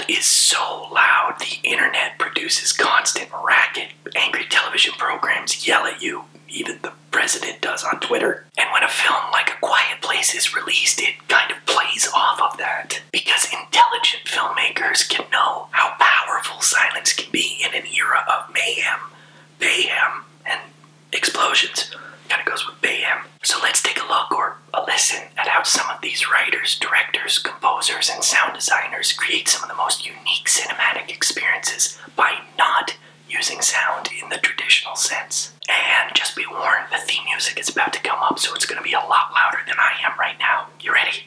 world is so loud, the internet produces constant racket. Angry television programs yell at you. Even the president does on Twitter. And when a film like A Quiet Place is released, it kind of plays off of that. Because intelligent filmmakers can know how powerful silence can be in an era of mayhem, and explosions. Kind of goes with mayhem. So let's take a look or a listen at how some of these writers, directors, composers, and sound designers create some of the most unique cinematic experiences by not using sound in the traditional sense. And just be warned, the theme music is about to come up, so it's going to be a lot louder than I am right now. You ready?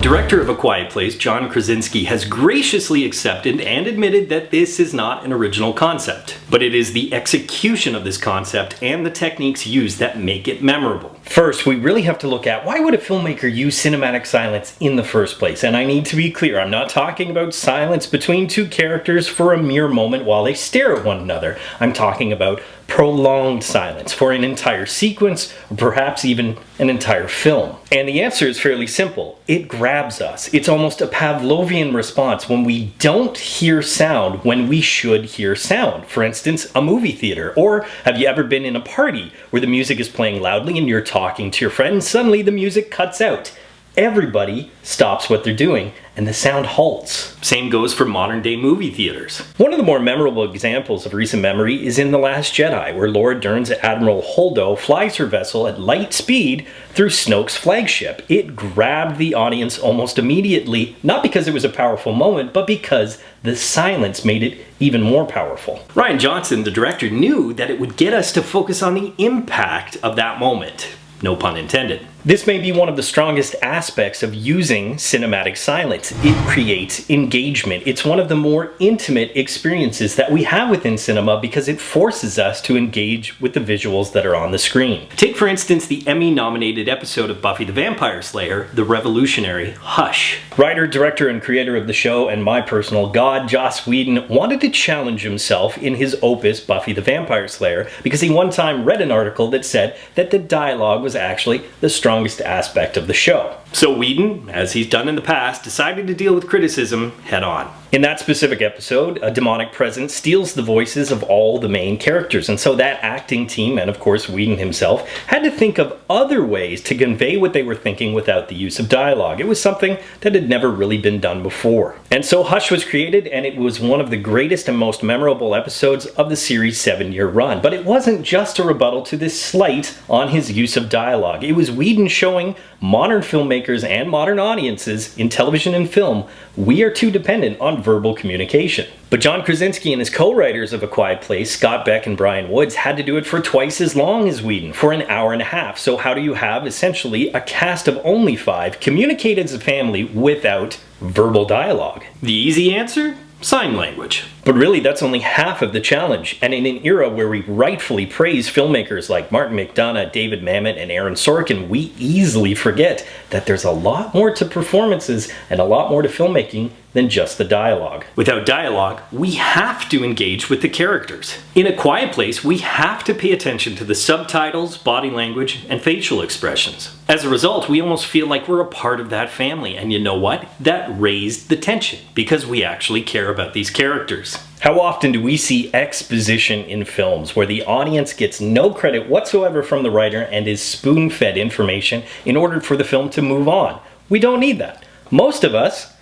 Director of A Quiet Place, John Krasinski, has graciously accepted and admitted that this is not an original concept, but it is the execution of this concept and the techniques used that make it memorable. First, we really have to look at why would a filmmaker use cinematic silence in the first place? And I need to be clear, I'm not talking about silence between two characters for a mere moment while they stare at one another. I'm talking about prolonged silence for an entire sequence, or perhaps even an entire film. And the answer is fairly simple. It grabs us. It's almost a Pavlovian response when we don't hear sound when we should hear sound. For instance, a movie theater. Or have you ever been in a party where the music is playing loudly and you're talking to your friend and suddenly the music cuts out? Everybody stops what they're doing and the sound halts. Same goes for modern day movie theaters. One of the more memorable examples of recent memory is in The Last Jedi, where Laura Dern's Admiral Holdo flies her vessel at light speed through Snoke's flagship. It grabbed the audience almost immediately, not because it was a powerful moment, but because the silence made it even more powerful. Rian Johnson, the director, knew that it would get us to focus on the impact of that moment. No pun intended. This may be one of the strongest aspects of using cinematic silence. It creates engagement. It's one of the more intimate experiences that we have within cinema because it forces us to engage with the visuals that are on the screen. Take, for instance, the Emmy-nominated episode of Buffy the Vampire Slayer, the revolutionary Hush. Writer, director, and creator of the show, and my personal god, Joss Whedon, wanted to challenge himself in his opus Buffy the Vampire Slayer because he one time read an article that said that the dialogue was actually the strongest aspect of the show. So Whedon, as he's done in the past, decided to deal with criticism head on. In that specific episode, a demonic presence steals the voices of all the main characters, and so that acting team, and of course Whedon himself, had to think of other ways to convey what they were thinking without the use of dialogue. It was something that had never really been done before. And so Hush was created, and it was one of the greatest and most memorable episodes of the series' 7-year run. But it wasn't just a rebuttal to this slight on his use of dialogue. It was Whedon showing modern filmmakers and modern audiences in television and film, we are too dependent on verbal communication. But John Krasinski and his co-writers of A Quiet Place, Scott Beck and Brian Woods, had to do it for twice as long as Whedon, for an hour and a half. So how do you have essentially a cast of only 5 communicate as a family without verbal dialogue? The easy answer? Sign language. But really, that's only half of the challenge. And in an era where we rightfully praise filmmakers like Martin McDonagh, David Mamet, and Aaron Sorkin, we easily forget that there's a lot more to performances and a lot more to filmmaking than just the dialogue. Without dialogue, we have to engage with the characters. In A Quiet Place, we have to pay attention to the subtitles, body language, and facial expressions. As a result, we almost feel like we're a part of that family, and you know what? That raised the tension, because we actually care about these characters. How often do we see exposition in films where the audience gets no credit whatsoever from the writer and is spoon-fed information in order for the film to move on? We don't need that. Most of us,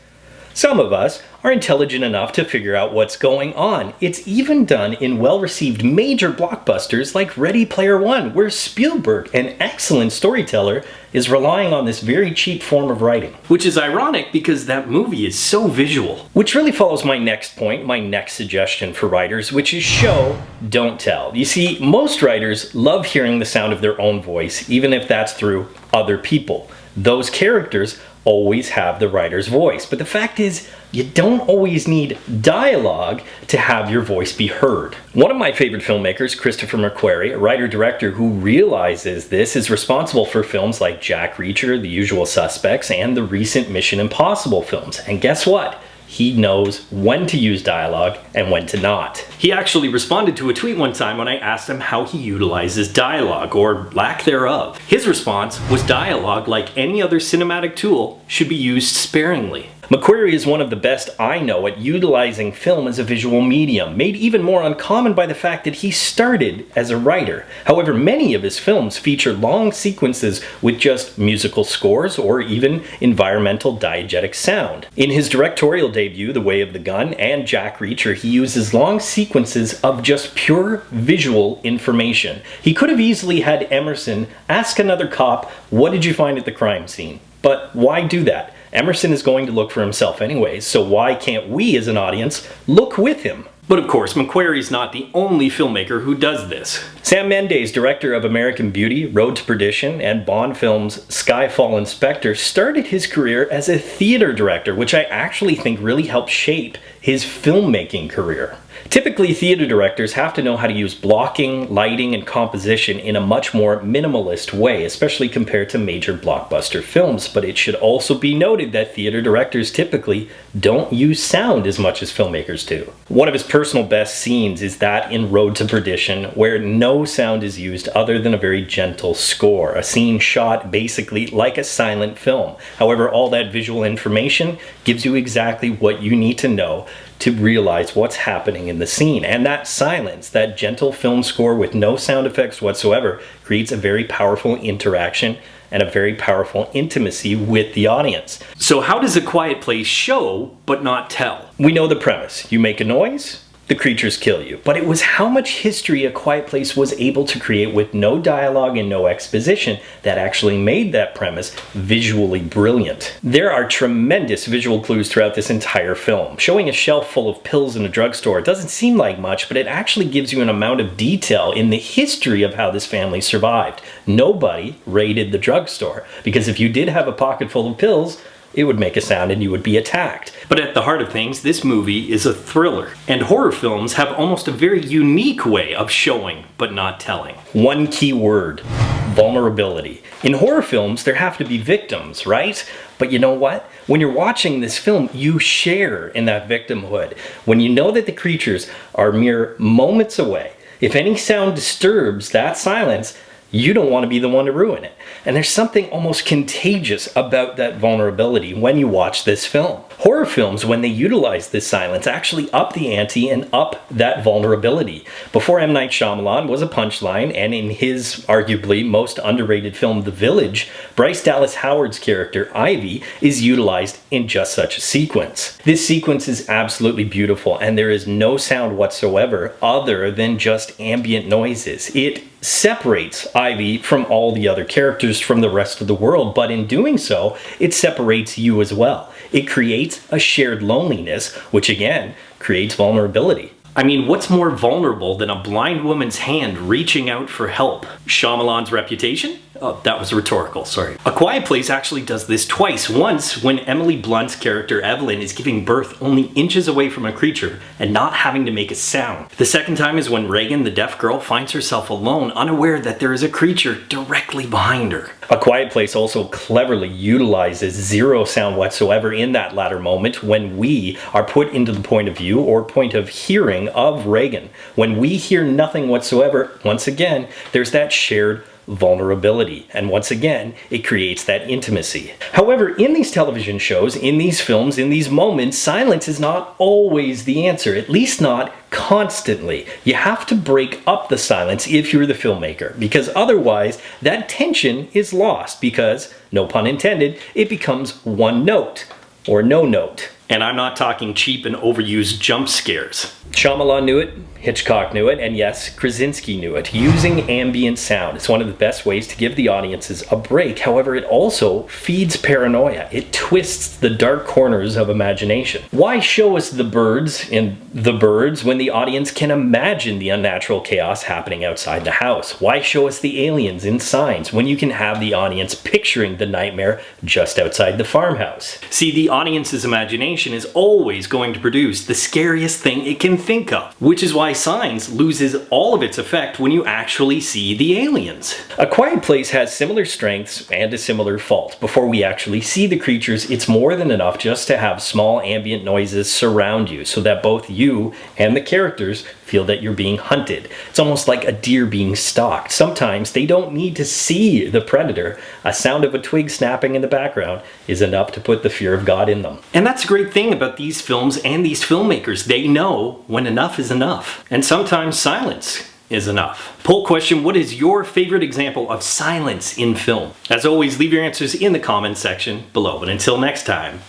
some of us, are intelligent enough to figure out what's going on. It's even done in well-received major blockbusters like Ready Player One, where Spielberg, an excellent storyteller, is relying on this very cheap form of writing. Which is ironic because that movie is so visual. Which really follows my next point, my next suggestion for writers, which is show, don't tell. You see, most writers love hearing the sound of their own voice, even if that's through other people. Those characters always have the writer's voice. But the fact is, you don't always need dialogue to have your voice be heard. One of my favorite filmmakers, Christopher Mcquarrie, a writer-director who realizes this, is responsible for films like Jack Reacher, The Usual Suspects, and the recent Mission Impossible films. And guess what? He knows when to use dialogue and when to not. He actually responded to a tweet one time when I asked him how he utilizes dialogue, or lack thereof. His response was, dialogue, like any other cinematic tool, should be used sparingly. Mcquarrie is one of the best I know at utilizing film as a visual medium, made even more uncommon by the fact that he started as a writer. However, many of his films feature long sequences with just musical scores or even environmental diegetic sound. In his directorial debut, The Way of the Gun and Jack Reacher, he uses long sequences of just pure visual information. He could have easily had Emerson ask another cop, "What did you find at the crime scene?" But why do that? Emerson is going to look for himself anyways, so why can't we as an audience look with him? But of course, Mcquarrie's not the only filmmaker who does this. Sam Mendes, director of American Beauty, Road to Perdition, and Bond films Skyfall and Spectre, started his career as a theater director, which I actually think really helped shape his filmmaking career. Typically, theater directors have to know how to use blocking, lighting, and composition in a much more minimalist way, especially compared to major blockbuster films. But it should also be noted that theater directors typically don't use sound as much as filmmakers do. One of his personal best scenes is that in Road to Perdition, where no sound is used other than a very gentle score, a scene shot basically like a silent film. However, all that visual information gives you exactly what you need to know to realize what's happening in the scene. And that silence, that gentle film score with no sound effects whatsoever, creates a very powerful interaction and a very powerful intimacy with the audience. So how does A Quiet Place show but not tell? We know the premise. You make a noise, the creatures kill you. But it was how much history A Quiet Place was able to create with no dialogue and no exposition that actually made that premise visually brilliant. There are tremendous visual clues throughout this entire film. Showing a shelf full of pills in a drugstore doesn't seem like much, but it actually gives you an amount of detail in the history of how this family survived. Nobody raided the drugstore, because if you did have a pocket full of pills, it would make a sound and you would be attacked. But at the heart of things, this movie is a thriller. And horror films have almost a very unique way of showing but not telling. One key word: vulnerability. In horror films, there have to be victims, right? But you know what? When you're watching this film, you share in that victimhood. When you know that the creatures are mere moments away, if any sound disturbs that silence, you don't want to be the one to ruin it. And there's something almost contagious about that vulnerability when you watch this film. Horror films, when they utilize this silence, actually up the ante and up that vulnerability. Before M. Night Shyamalan was a punchline, and in his arguably most underrated film, The Village, Bryce Dallas Howard's character, Ivy, is utilized in just such a sequence. This sequence is absolutely beautiful, and there is no sound whatsoever other than just ambient noises. It separates Ivy from all the other characters from the rest of the world, but in doing so, it separates you as well. It creates a shared loneliness, which again, creates vulnerability. I mean, what's more vulnerable than a blind woman's hand reaching out for help? Shyamalan's reputation? Oh, that was rhetorical, sorry. A Quiet Place actually does this twice. Once, when Emily Blunt's character Evelyn is giving birth only inches away from a creature and not having to make a sound. The second time is when Reagan, the deaf girl, finds herself alone, unaware that there is a creature directly behind her. A Quiet Place also cleverly utilizes zero sound whatsoever in that latter moment when we are put into the point of view or point of hearing of Reagan. When we hear nothing whatsoever, once again, there's that shared vulnerability, and once again it creates that intimacy. However, in these television shows, in these films, in these moments, silence is not always the answer, at least not constantly. You have to break up the silence if you're the filmmaker, because otherwise that tension is lost, because, no pun intended, it becomes one note or no note. And I'm not talking cheap and overused jump scares. Shyamalan knew it, Hitchcock knew it, and yes, Krasinski knew it. Using ambient sound is one of the best ways to give the audiences a break. However, it also feeds paranoia. It twists the dark corners of imagination. Why show us the birds in The Birds when the audience can imagine the unnatural chaos happening outside the house? Why show us the aliens in Signs when you can have the audience picturing the nightmare just outside the farmhouse? See, the audience's imagination is always going to produce the scariest thing it can think of, which is why Signs loses all of its effect when you actually see the aliens. A Quiet Place has similar strengths and a similar fault. Before we actually see the creatures, it's more than enough just to have small ambient noises surround you so that both you and the characters feel that you're being hunted. It's almost like a deer being stalked. Sometimes they don't need to see the predator. A sound of a twig snapping in the background is enough to put the fear of God in them. And that's a great thing about these films and these filmmakers. They know when enough is enough. And sometimes silence is enough. Poll question, what is your favorite example of silence in film? As always, leave your answers in the comments section below. But until next time,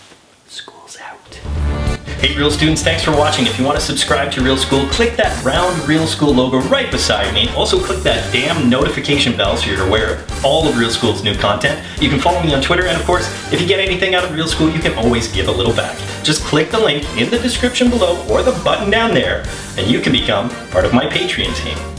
school's out. Hey Real students, thanks for watching. If you want to subscribe to Real School, click that round Real School logo right beside me. Also click that damn notification bell so you're aware of all of Real School's new content. You can follow me on Twitter, and of course, if you get anything out of Real School, you can always give a little back. Just click the link in the description below or the button down there, and you can become part of my Patreon team.